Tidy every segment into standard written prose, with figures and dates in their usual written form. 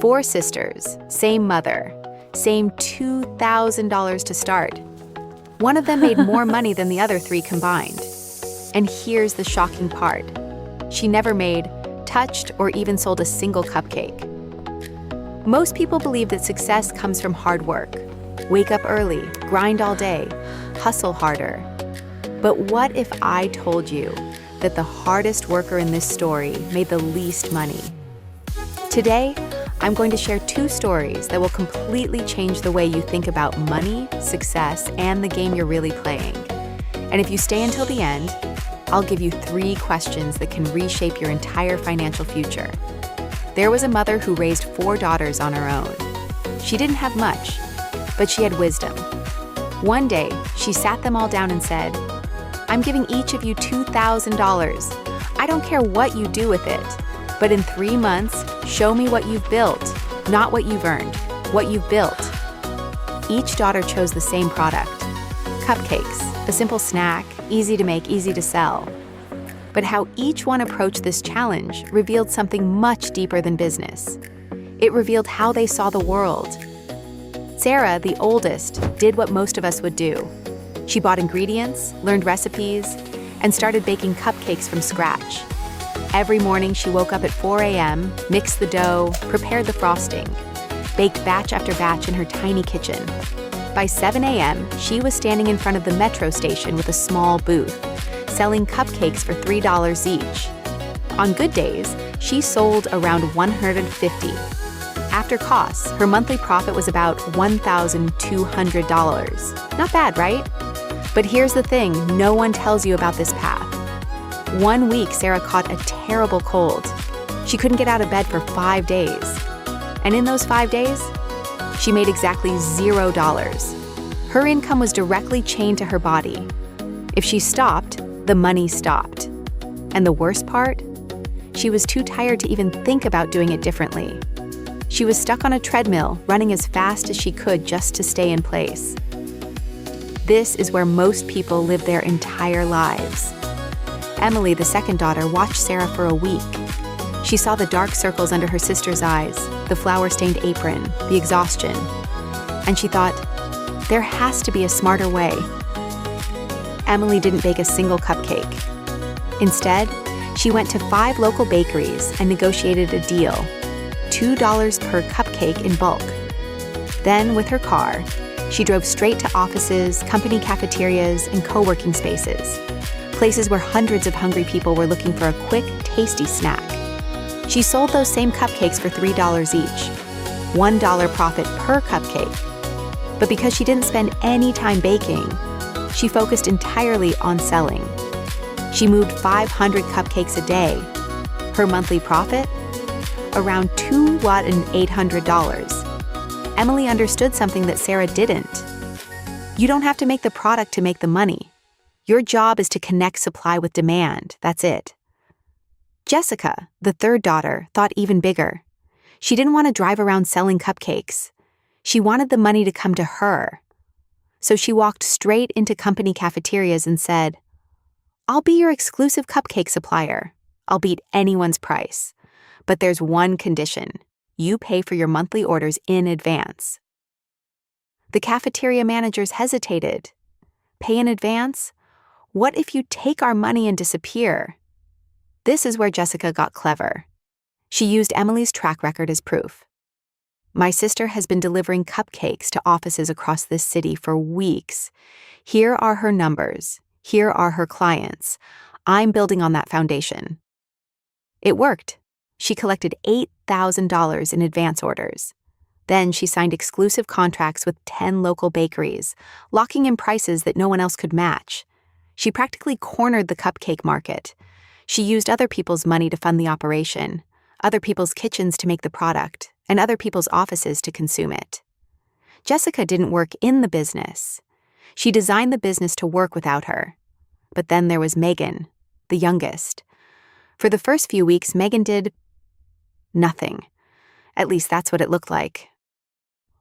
4 sisters, same mother, same $2,000 to start. One of them made more money than the other 3 combined. And here's the shocking part. She never made, touched, or even sold a single cupcake. Most people believe that success comes from hard work. Wake up early, grind all day, hustle harder. But what if I told you that the hardest worker in this story made the least money? Today, I'm going to share 2 stories that will completely change the way you think about money, success, and the game you're really playing. And if you stay until the end, I'll give you 3 questions that can reshape your entire financial future. There was a mother who raised 4 daughters on her own. She didn't have much, but she had wisdom. One day, she sat them all down and said, "I'm giving each of you $2,000. I don't care what you do with it, but in 3 months, show me what you've built, not what you've earned, what you've built." Each daughter chose the same product, cupcakes, a simple snack, easy to make, easy to sell. But how each one approached this challenge revealed something much deeper than business. It revealed how they saw the world. Sarah, the oldest, did what most of us would do. She bought ingredients, learned recipes, and started baking cupcakes from scratch. Every morning she woke up at 4 a.m., mixed the dough, prepared the frosting, baked batch after batch in her tiny kitchen. By 7 a.m., she was standing in front of the metro station with a small booth, selling cupcakes for $3 each. On good days, she sold around 150. After costs, her monthly profit was about $1,200. Not bad, right? But here's the thing, no one tells you about this path. One week, Sarah caught a terrible cold. She couldn't get out of bed for 5 days. And in those 5 days, she made exactly $0. Her income was directly chained to her body. If she stopped, the money stopped. And the worst part? She was too tired to even think about doing it differently. She was stuck on a treadmill, running as fast as she could just to stay in place. This is where most people live their entire lives. Emily, the second daughter, watched Sarah for a week. She saw the dark circles under her sister's eyes, the flour-stained apron, the exhaustion. And she thought, there has to be a smarter way. Emily didn't bake a single cupcake. Instead, she went to 5 local bakeries and negotiated a deal, $2 per cupcake in bulk. Then, with her car, she drove straight to offices, company cafeterias, and co-working spaces, places where hundreds of hungry people were looking for a quick, tasty snack. She sold those same cupcakes for $3 each, $1 profit per cupcake. But because she didn't spend any time baking, she focused entirely on selling. She moved 500 cupcakes a day. Her monthly profit? Around $2,800. Emily understood something that Sarah didn't. You don't have to make the product to make the money. Your job is to connect supply with demand, that's it. Jessica, the third daughter, thought even bigger. She didn't want to drive around selling cupcakes. She wanted the money to come to her. So she walked straight into company cafeterias and said, "I'll be your exclusive cupcake supplier. I'll beat anyone's price. But there's one condition. You pay for your monthly orders in advance." The cafeteria managers hesitated. Pay in advance? What if you take our money and disappear? This is where Jessica got clever. She used Emily's track record as proof. "My sister has been delivering cupcakes to offices across this city for weeks. Here are her numbers. Here are her clients. I'm building on that foundation." It worked. She collected $8,000 in advance orders. Then she signed exclusive contracts with 10 local bakeries, locking in prices that no one else could match. She practically cornered the cupcake market. She used other people's money to fund the operation, other people's kitchens to make the product, and other people's offices to consume it. Jessica didn't work in the business. She designed the business to work without her. But then there was Megan, the youngest. For the first few weeks, Megan did nothing. At least that's what it looked like.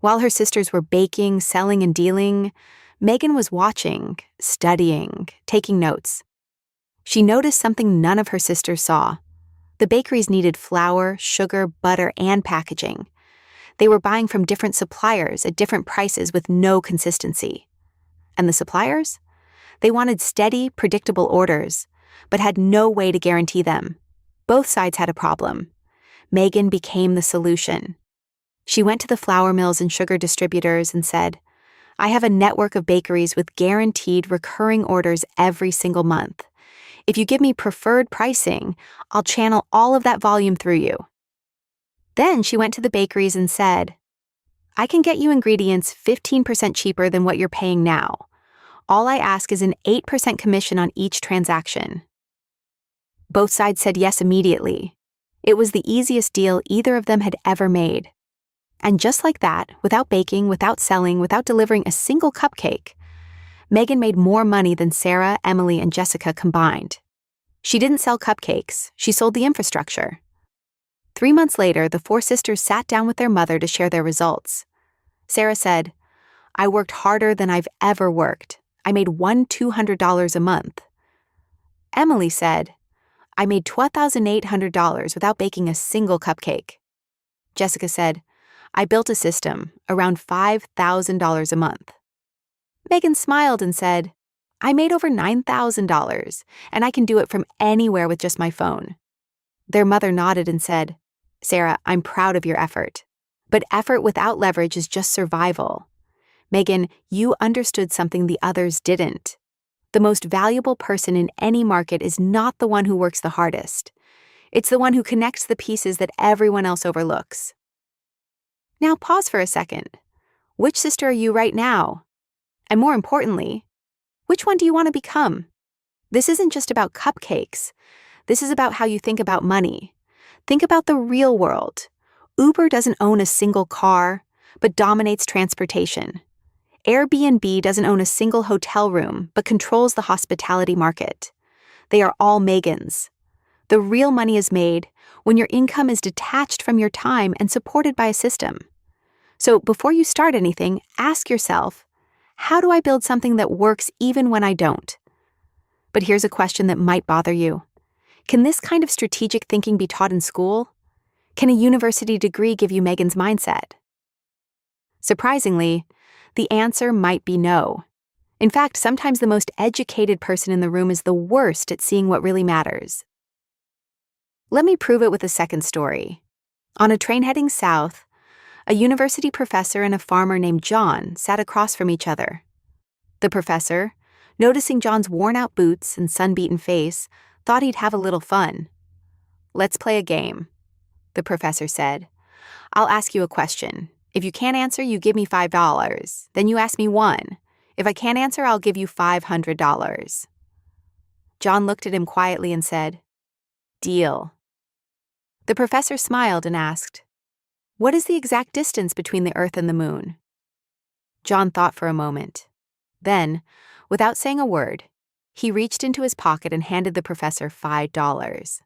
While her sisters were baking, selling, and dealing, Megan was watching, studying, taking notes. She noticed something none of her sisters saw. The bakeries needed flour, sugar, butter, and packaging. They were buying from different suppliers at different prices with no consistency. And the suppliers? They wanted steady, predictable orders, but had no way to guarantee them. Both sides had a problem. Megan became the solution. She went to the flour mills and sugar distributors and said, I have a network of bakeries with guaranteed recurring orders every single month. If you give me preferred pricing, I'll channel all of that volume through you. Then she went to the bakeries and said, I can get you ingredients 15% cheaper than what you're paying now. All I ask is an 8% commission on each transaction. Both sides said yes immediately. It was the easiest deal either of them had ever made. And just like that, without baking, without selling, without delivering a single cupcake, Megan made more money than Sarah, Emily, and Jessica combined. She didn't sell cupcakes, she sold the infrastructure. 3 months later, the four sisters sat down with their mother to share their results. Sarah said, I worked harder than I've ever worked. I made $200 a month. Emily said, I made $12,800 without baking a single cupcake. Jessica said, I built a system, around $5,000 a month. Megan smiled and said, I made over $9,000, and I can do it from anywhere with just my phone. Their mother nodded and said, Sarah, I'm proud of your effort. But effort without leverage is just survival. Megan, you understood something the others didn't. The most valuable person in any market is not the one who works the hardest. It's the one who connects the pieces that everyone else overlooks. Now pause for a second. Which sister are you right now? And more importantly, which one do you want to become? This isn't just about cupcakes. This is about how you think about money. Think about the real world. Uber doesn't own a single car, but dominates transportation. Airbnb doesn't own a single hotel room, but controls the hospitality market. They are all Megans. The real money is made when your income is detached from your time and supported by a system. So before you start anything, ask yourself, how do I build something that works even when I don't? But here's a question that might bother you. Can this kind of strategic thinking be taught in school? Can a university degree give you Megan's mindset? Surprisingly, the answer might be no. In fact, sometimes the most educated person in the room is the worst at seeing what really matters. Let me prove it with a second story. On a train heading south, a university professor and a farmer named John sat across from each other. The professor, noticing John's worn-out boots and sun-beaten face, thought he'd have a little fun. Let's play a game, the professor said. I'll ask you a question. If you can't answer, you give me $5. Then you ask me one. If I can't answer, I'll give you $500. John looked at him quietly and said, Deal. The professor smiled and asked, What is the exact distance between the Earth and the Moon? John thought for a moment. Then, without saying a word, he reached into his pocket and handed the professor $5.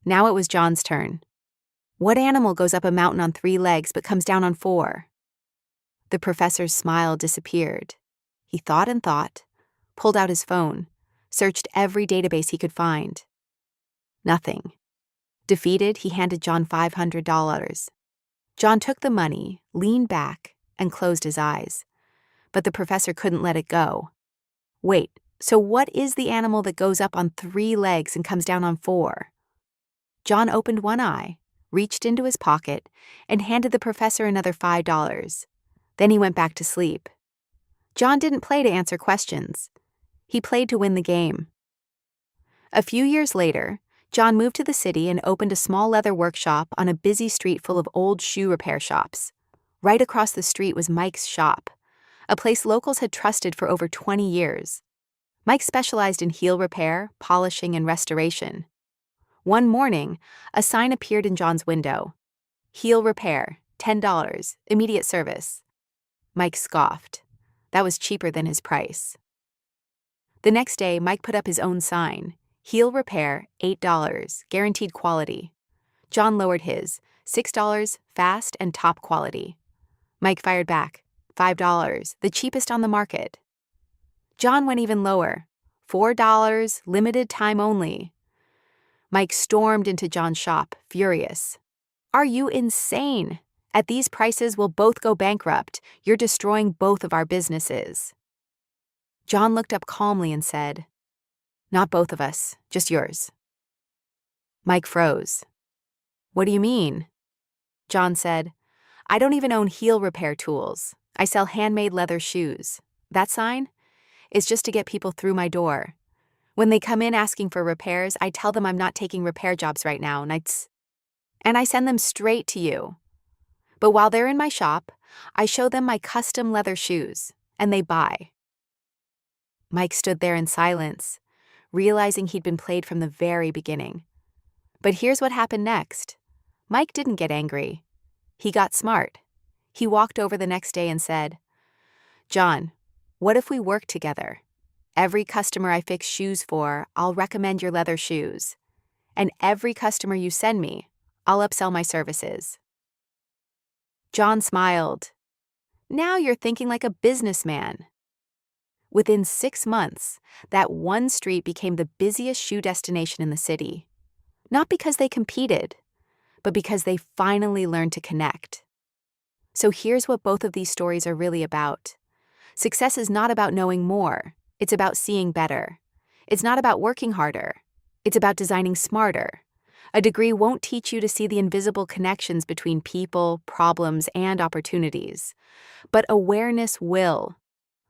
Now it was John's turn. What animal goes up a mountain on 3 legs but comes down on 4? The professor's smile disappeared. He thought and thought, pulled out his phone, searched every database he could find. Nothing. Defeated, he handed John $500. John took the money, leaned back, and closed his eyes. But the professor couldn't let it go. Wait, so what is the animal that goes up on 3 legs and comes down on 4? John opened one eye, reached into his pocket, and handed the professor another $5. Then he went back to sleep. John didn't play to answer questions. He played to win the game. A few years later, John moved to the city and opened a small leather workshop on a busy street full of old shoe repair shops. Right across the street was Mike's shop, a place locals had trusted for over 20 years. Mike specialized in heel repair, polishing, and restoration. One morning, a sign appeared in John's window. Heel repair, $10, immediate service. Mike scoffed. That was cheaper than his price. The next day, Mike put up his own sign. Heel repair, $8, guaranteed quality. John lowered his, $6, fast and top quality. Mike fired back, $5, the cheapest on the market. John went even lower, $4, limited time only. Mike stormed into John's shop, furious. Are you insane? At these prices, we'll both go bankrupt. You're destroying both of our businesses." John looked up calmly and said, "Not both of us, just yours." Mike froze. "What do you mean?" John said, "I don't even own heel repair tools. I sell handmade leather shoes. That sign is just to get people through my door. When they come in asking for repairs, I tell them I'm not taking repair jobs right now, and I send them straight to you. But while they're in my shop, I show them my custom leather shoes, and they buy." Mike stood there in silence, realizing he'd been played from the very beginning. But here's what happened next. Mike didn't get angry. He got smart. He walked over the next day and said, "John, what if we work together? Every customer I fix shoes for, I'll recommend your leather shoes. And every customer you send me, I'll upsell my services." John smiled. "Now you're thinking like a businessman." Within 6 months, that one street became the busiest shoe destination in the city. Not because they competed, but because they finally learned to connect. So here's what both of these stories are really about. Success is not about knowing more. It's about seeing better. It's not about working harder. It's about designing smarter. A degree won't teach you to see the invisible connections between people, problems, and opportunities. But awareness will.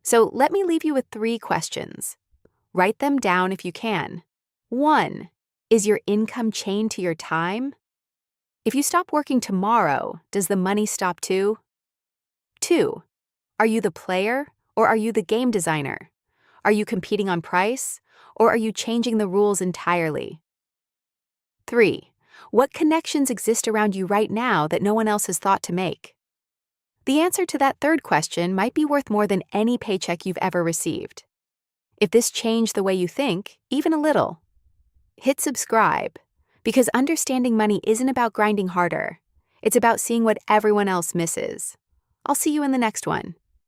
So let me leave you with 3 questions. Write them down if you can. 1. Is your income chained to your time? If you stop working tomorrow, does the money stop too? 2. Are you the player or are you the game designer? Are you competing on price or are you changing the rules entirely? 3. What connections exist around you right now that no one else has thought to make? The answer to that third question might be worth more than any paycheck you've ever received. If this changed the way you think, even a little, hit subscribe, because understanding money isn't about grinding harder. It's about seeing what everyone else misses. I'll see you in the next one.